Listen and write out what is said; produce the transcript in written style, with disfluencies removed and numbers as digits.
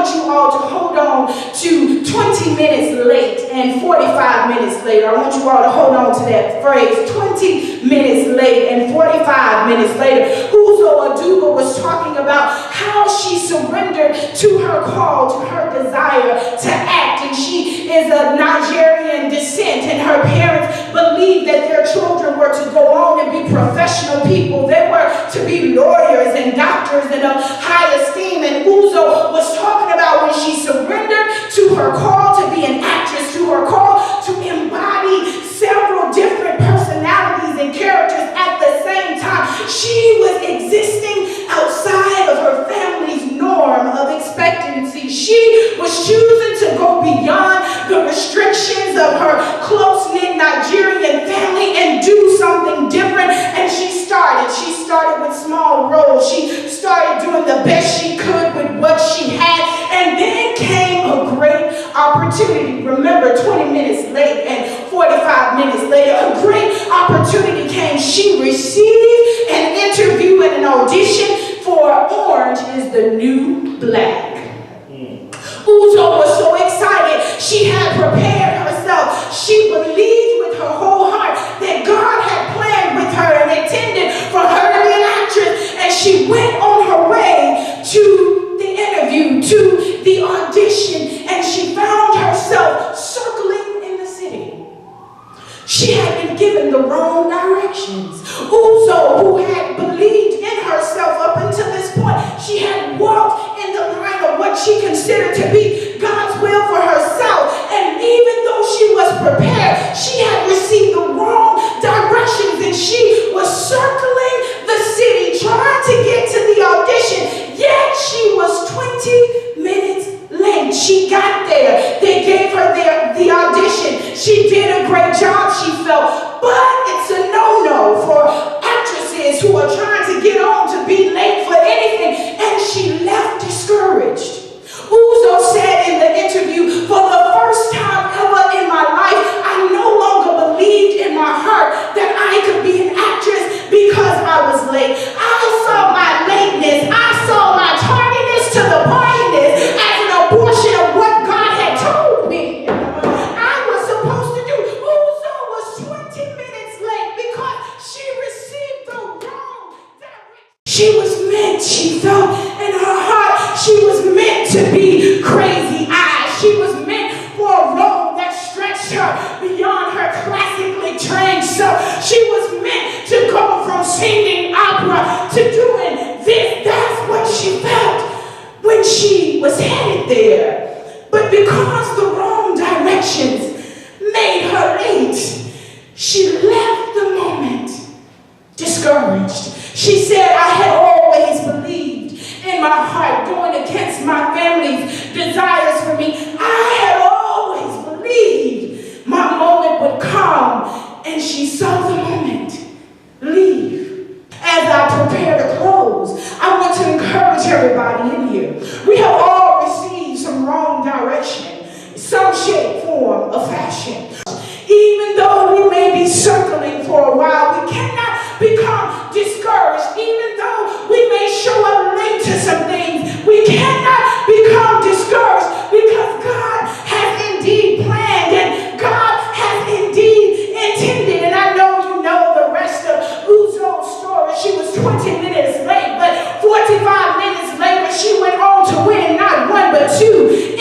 want you all to hold on to 20 minutes late and 45 minutes later. I want you all to hold on to that phrase, 20 minutes late and 45 minutes later. Uzo Aduba was talking about how she surrendered to her call, to her desire to act. And she is of Nigerian descent, and her parents believed that their children were to go on and be professional people. They were to be lawyers and doctors and of high esteem. And Uzo was talking about when she surrendered to her call to be an actress, to her call to embody several different personalities and characters at the same time. She was existing outside of her family's norm of expectancy. She was choosing to go beyond the restrictions of her close-knit Nigerian family and do something different. And she started with small roles. She started doing the best she could with what she had. And then came a great opportunity. Remember, 20 minutes late and 45 minutes later, a great opportunity came. She received an interview and an audition for Orange is the New Black. Uzo was so excited. She had prepared herself. She believed with her whole heart that God had planned with her and intended for her to be an actress. And she went on her way to the interview, to the audition, and she found herself circling in the city. She had been given the wrong directions. Uzo, who had believed in herself up until this point, she had walked in the line of what she considered to be God's will for herself. And even though she was prepared, she had received the wrong directions, and she was circling the city trying to get to the audition. Yet she was 20 minutes late. She got there. They gave her the audition. She did a great job, she felt. But it's a no-no for actresses who are trying to get on to be late for anything. And she left discouraged. Uzo said in the interview, "For the first time ever in my life, I no longer believed in my heart that I could be an actress because I was late. I saw my lateness, I saw my tardiness to the partiness as an abortion of what God had told me I was supposed to do." Uzo was 20 minutes late because she received the wrong direction. She was meant, she felt in her heart, she was meant to be crazy eyes. She was meant for a role that stretched her beyond her classically trained self. She was meant to go from singing opera to doing this. That's what she felt when she was headed there. But because the wrong directions made her late, she left the moment discouraged. She said, "I had always believed in my heart, going against my family's desires for me. I had always believed my moment would come." And she saw the moment leave. As I prepare to close, I want to encourage everybody in here. We have all received some wrong direction, some shape, form, or fashion. Even though we may be circling for a while, we cannot become discouraged. Even though we may show up late to some things, we cannot become discouraged, because God has indeed planned and God has indeed intended. And I know you know the rest of Uzo's story. She was 20 minutes late, but 45 minutes later she went on to win not one but two